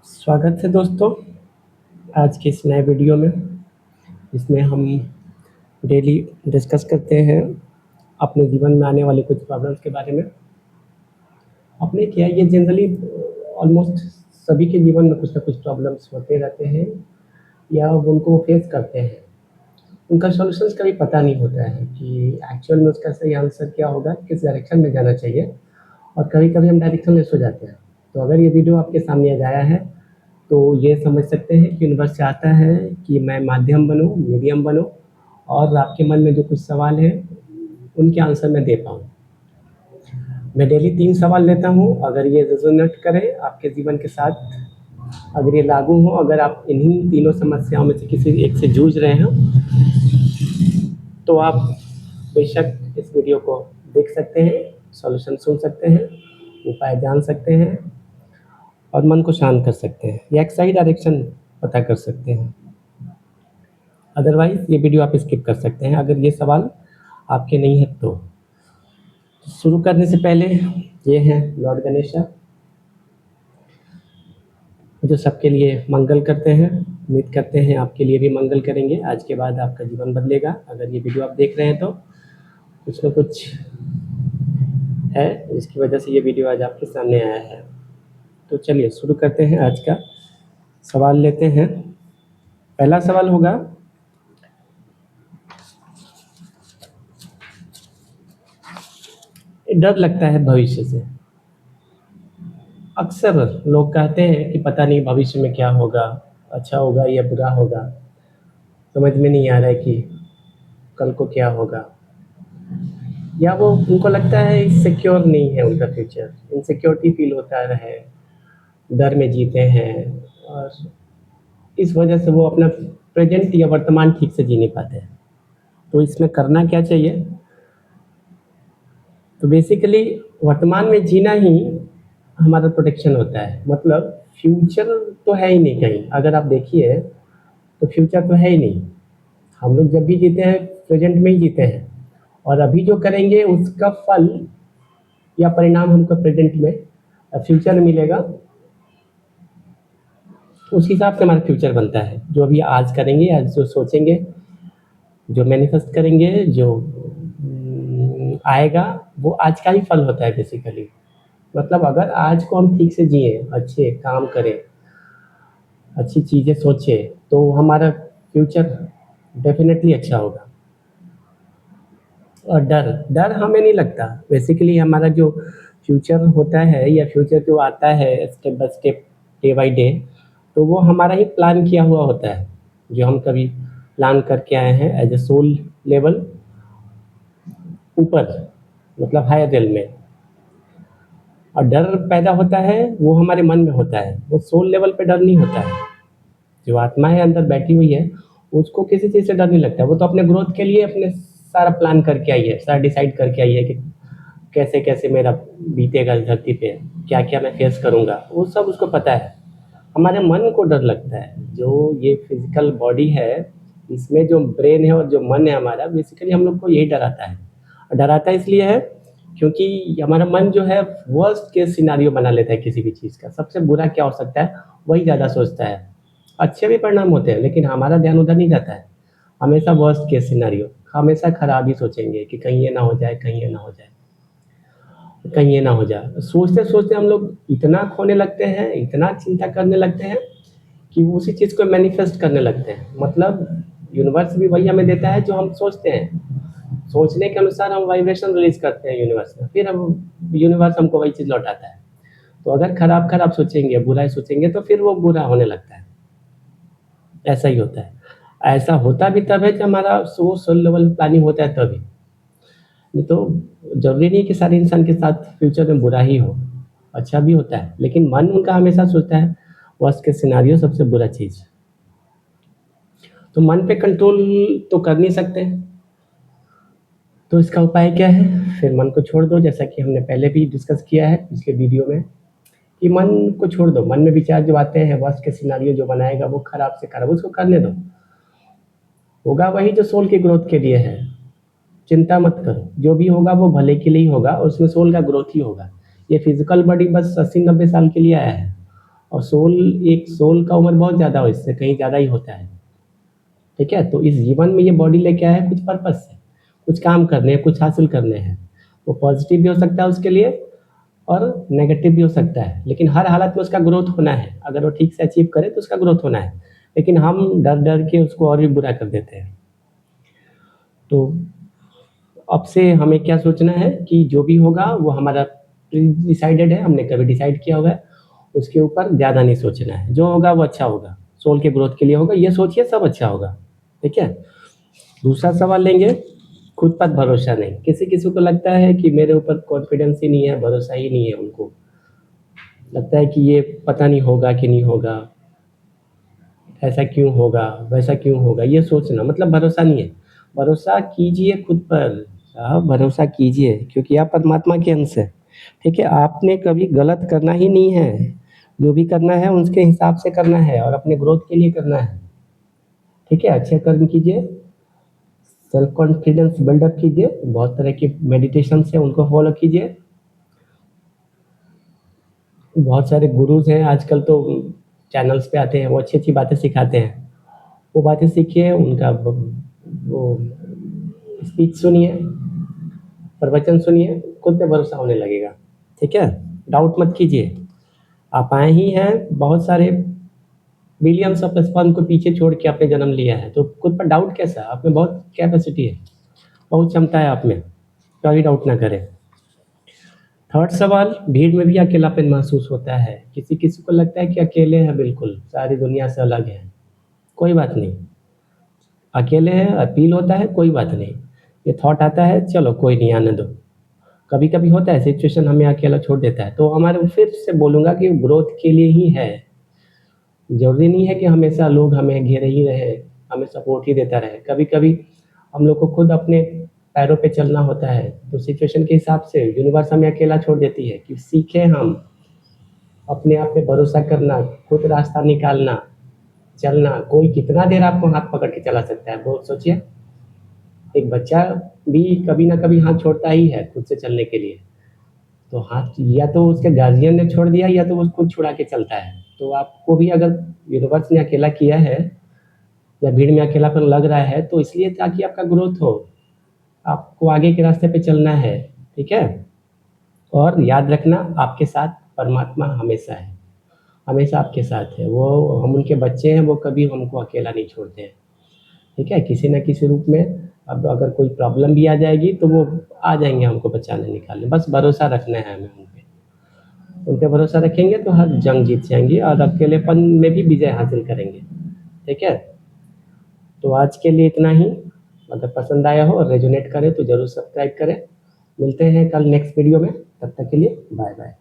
स्वागत है दोस्तों आज के इस नए वीडियो में जिसमें हम डेली डिस्कस करते हैं अपने जीवन में आने वाली कुछ प्रॉब्लम्स के बारे में। आपने क्या ये जनरली ऑलमोस्ट सभी के जीवन में कुछ ना कुछ प्रॉब्लम्स होते रहते हैं या वो उनको फेस करते हैं। उनका सॉल्यूशंस कभी पता नहीं होता है कि एक्चुअल में उसका सही आंसर क्या होगा, किस डायरेक्शन में जाना चाहिए, और कभी-कभी हम डायरेक्शनलेस हो जाते हैं। तो अगर ये वीडियो आपके सामने आज आया है तो ये समझ सकते हैं कि यूनिवर्स चाहता है कि मैं माध्यम बनूँ, मीडियम बनूँ और आपके मन में जो कुछ सवाल हैं उनके आंसर मैं दे पाऊँ। मैं डेली 3 सवाल लेता हूँ, अगर ये रेजोनेट करे आपके जीवन के साथ, अगर ये लागू हो, अगर आप इन्हीं तीनों समस्याओं में से किसी एक से जूझ रहे हैं तो आप बेशक इस वीडियो को देख सकते हैं, सॉल्यूशन सुन सकते हैं, उपाय जान सकते हैं और मन को शांत कर सकते हैं या एक सही डायरेक्शन पता कर सकते हैं। अदरवाइज़ ये वीडियो आप स्किप कर सकते हैं अगर ये सवाल आपके नहीं है तो। शुरू करने से पहले ये हैं लॉर्ड गणेशा जो सबके लिए मंगल करते हैं। उम्मीद करते हैं आपके लिए भी मंगल करेंगे। आज के बाद आपका जीवन बदलेगा। अगर ये वीडियो आप देख रहे हैं तो कुछ न कुछ है जिसकी वजह से ये वीडियो आज आपके सामने आया है। तो चलिए शुरू करते हैं। आज का सवाल लेते हैं। पहला सवाल होगा, डर लगता है भविष्य से। अक्सर लोग कहते हैं कि पता नहीं भविष्य में क्या होगा, अच्छा होगा या बुरा होगा, समझ में नहीं आ रहा है कि कल को क्या होगा, या वो उनको लगता है सिक्योर नहीं है उनका फ्यूचर, इनसिक्योरिटी फील होता है, डर में जीते हैं और इस वजह से वो अपना प्रेजेंट या वर्तमान ठीक से जी नहीं पाते हैं। तो इसमें करना क्या चाहिए? तो बेसिकली वर्तमान में जीना ही हमारा प्रोटेक्शन होता है। मतलब फ्यूचर तो है ही नहीं कहीं, अगर आप देखिए तो फ्यूचर तो है ही नहीं। हम लोग जब भी जीते हैं प्रेजेंट में ही जीते हैं और अभी जो करेंगे उसका फल या परिणाम हमको प्रेजेंट में फ्यूचर में मिलेगा। उस हिसाब से हमारा फ्यूचर बनता है। जो अभी आज करेंगे, आज जो सोचेंगे, जो मैनिफेस्ट करेंगे, जो आएगा वो आज का ही फल होता है बेसिकली। मतलब अगर आज को हम ठीक से जिए, अच्छे काम करें, अच्छी चीज़ें सोचें तो हमारा फ्यूचर डेफिनेटली अच्छा होगा। और डर हमें नहीं लगता। बेसिकली हमारा जो फ्यूचर होता है या फ्यूचर जो आता है step by step, day by day, तो वो हमारा ही प्लान किया हुआ होता है, जो हम कभी प्लान करके आए हैं एज ए सोल लेवल ऊपर, मतलब हायर रियल में। और डर पैदा होता है वो हमारे मन में होता है, वो सोल लेवल पे डर नहीं होता है। जो आत्मा है अंदर बैठी हुई है उसको किसी चीज़ से डर नहीं लगता। वो तो अपने ग्रोथ के लिए अपने सारा प्लान करके आई है, सारा डिसाइड करके आई है कि कैसे कैसे मेरा बीतेगा इस धरती पे, क्या क्या मैं फेस करूँगा, वो सब उसको पता है। हमारे मन को डर लगता है। जो ये फिजिकल बॉडी है इसमें जो ब्रेन है और जो मन है हमारा, बेसिकली हम लोग को यही डराता है। और डराता इसलिए है क्योंकि हमारा मन जो है वर्स्ट केस सिनारियो बना लेता है किसी भी चीज़ का। सबसे बुरा क्या हो सकता है वही ज़्यादा सोचता है। अच्छे भी परिणाम होते हैं लेकिन हमारा ध्यान उधर नहीं जाता है। हमेशा वर्स्ट केस सिनारियो, हमेशा खराब ही सोचेंगे कि कहीं ये ना हो जाए, कहीं ये ना हो जाए, कहीं ये ना हो जाए। सोचते सोचते हम लोग इतना खोने लगते हैं, इतना चिंता करने लगते हैं कि उसी चीज़ को मैनिफेस्ट करने लगते हैं। मतलब यूनिवर्स भी वही हमें देता है जो हम सोचते हैं। सोचने के अनुसार हम वाइब्रेशन रिलीज करते हैं यूनिवर्स में, फिर हम यूनिवर्स हमको वही चीज़ लौटाता है। तो अगर खराब सोचेंगे, बुरा ही सोचेंगे तो फिर वो बुरा होने लगता है। ऐसा ही होता है। ऐसा होता भी तब है जब हमारा सोल लेवल प्लानिंग होता है तभी। नहीं तो ज़रूरी नहीं कि सारे इंसान के साथ फ्यूचर में बुरा ही हो, अच्छा भी होता है। लेकिन मन उनका हमेशा सोचता है वर्स्ट केस सिनेरियो, सबसे बुरा चीज़। तो मन पे कंट्रोल तो कर नहीं सकते, तो इसका उपाय क्या है? फिर मन को छोड़ दो, जैसा कि हमने पहले भी डिस्कस किया है पिछले वीडियो में कि मन को छोड़ दो। मन में विचार जो आते हैं वर्स्ट केस सिनेरियो जो बनाएगा वो खराब से खराब, उसको करने दो। होगा वही जो सोल की ग्रोथ के लिए है। चिंता मत करो, जो भी होगा वो भले के लिए ही होगा और उसमें सोल का ग्रोथ ही होगा। ये फिजिकल बॉडी बस 80-90 साल के लिए आया है और एक सोल का उम्र बहुत ज़्यादा हो, इससे कहीं ज़्यादा ही होता है। ठीक है, तो इस जीवन में ये बॉडी लेके आया है कुछ पर्पस से, कुछ काम करने हैं, कुछ हासिल करने हैं। वो पॉजिटिव भी हो सकता है उसके लिए और नेगेटिव भी हो सकता है, लेकिन हर हालत में उसका ग्रोथ होना है। अगर वो ठीक से अचीव करे तो उसका ग्रोथ होना है, लेकिन हम डर डर के उसको और भी बुरा कर देते हैं। तो अब से हमें क्या सोचना है कि जो भी होगा वो हमारा डिसाइडेड है, हमने कभी डिसाइड किया हुआ है, उसके ऊपर ज़्यादा नहीं सोचना है। जो होगा वो अच्छा होगा, सोल के ग्रोथ के लिए होगा, ये सोचिए सब अच्छा होगा। ठीक है, दूसरा सवाल लेंगे, खुद पर भरोसा नहीं। किसी किसी को लगता है कि मेरे ऊपर कॉन्फिडेंस ही नहीं है, भरोसा ही नहीं है, उनको लगता है कि ये पता नहीं होगा कि नहीं होगा, ऐसा क्यों होगा, वैसा क्यों होगा, ये सोचना मतलब भरोसा नहीं है। भरोसा कीजिए खुद पर, आप भरोसा कीजिए, क्योंकि आप परमात्मा के अंश है। ठीक है, आपने कभी गलत करना ही नहीं है, जो भी करना है उसके हिसाब से करना है और अपने ग्रोथ के लिए करना है। ठीक है, अच्छे कर्म कीजिए, सेल्फ कॉन्फिडेंस बिल्डअप कीजिए, बहुत तरह के मेडिटेशन है उनको फॉलो कीजिए। बहुत सारे गुरुज हैं आजकल तो चैनल्स पे आते हैं, वो अच्छी अच्छी बातें सिखाते हैं, वो बातें सीखिए, उनका वो स्पीच सुनिए, प्रवचन सुनिए, खुद पे भरोसा होने लगेगा। ठीक है, डाउट मत कीजिए, आप आए ही हैं, बहुत सारे बिलियंस ऑफ स्पर्म को पीछे छोड़ के आपने जन्म लिया है, तो खुद पर डाउट कैसा? आप में बहुत कैपेसिटी है, बहुत क्षमता है आप में, कभी डाउट ना करें। थर्ड सवाल, भीड़ में भी अकेलापन महसूस होता है। किसी किसी को लगता है कि अकेले हैं, बिल्कुल सारी दुनिया से अलग है। कोई बात नहीं, अकेले हैं, अपील होता है, कोई बात नहीं। ये थॉट आता है, चलो कोई नहीं, आने दो। कभी कभी होता है सिचुएशन हमें अकेला छोड़ देता है, तो हमारे फिर से बोलूँगा कि ग्रोथ के लिए ही है। ज़रूरी नहीं है कि हमेशा लोग हमें घेरे ही रहे, हमें सपोर्ट ही देता रहे। कभी कभी हम लोग को खुद अपने पैरों पे चलना होता है, तो सिचुएशन के हिसाब से यूनिवर्स हमें अकेला छोड़ देती है कि सीखें हम अपने आप पे भरोसा करना, खुद रास्ता निकालना, चलना। कोई कितना देर आपको हाथ पकड़ के चला सकता है, वो सोचिए। एक बच्चा भी कभी ना कभी हाथ छोड़ता ही है खुद से चलने के लिए, तो हाथ या तो उसके गार्जियन ने छोड़ दिया या तो वो खुद छुड़ा के चलता है। तो आपको भी अगर यूनिवर्स ने अकेला किया है या भीड़ में अकेलापन लग रहा है, तो इसलिए ताकि आपका ग्रोथ हो, आपको आगे के रास्ते पे चलना है। ठीक है, और याद रखना, आपके साथ परमात्मा हमेशा है, हमेशा आपके साथ है। वो हम उनके बच्चे हैं, वो कभी हमको अकेला नहीं छोड़ते हैं। ठीक है, किसी न किसी रूप में अब अगर कोई प्रॉब्लम भी आ जाएगी तो वो आ जाएंगे हमको बचाने निकालने। बस भरोसा रखना है हमें उन पे भरोसा रखेंगे तो हर जंग जीत जाएंगे और अकेलेपन में भी विजय हासिल करेंगे। ठीक है, तो आज के लिए इतना ही। अगर पसंद आया हो और रेजोनेट करे तो ज़रूर सब्सक्राइब करें। मिलते हैं कल नेक्स्ट वीडियो में, तब तक के लिए बाय बाय।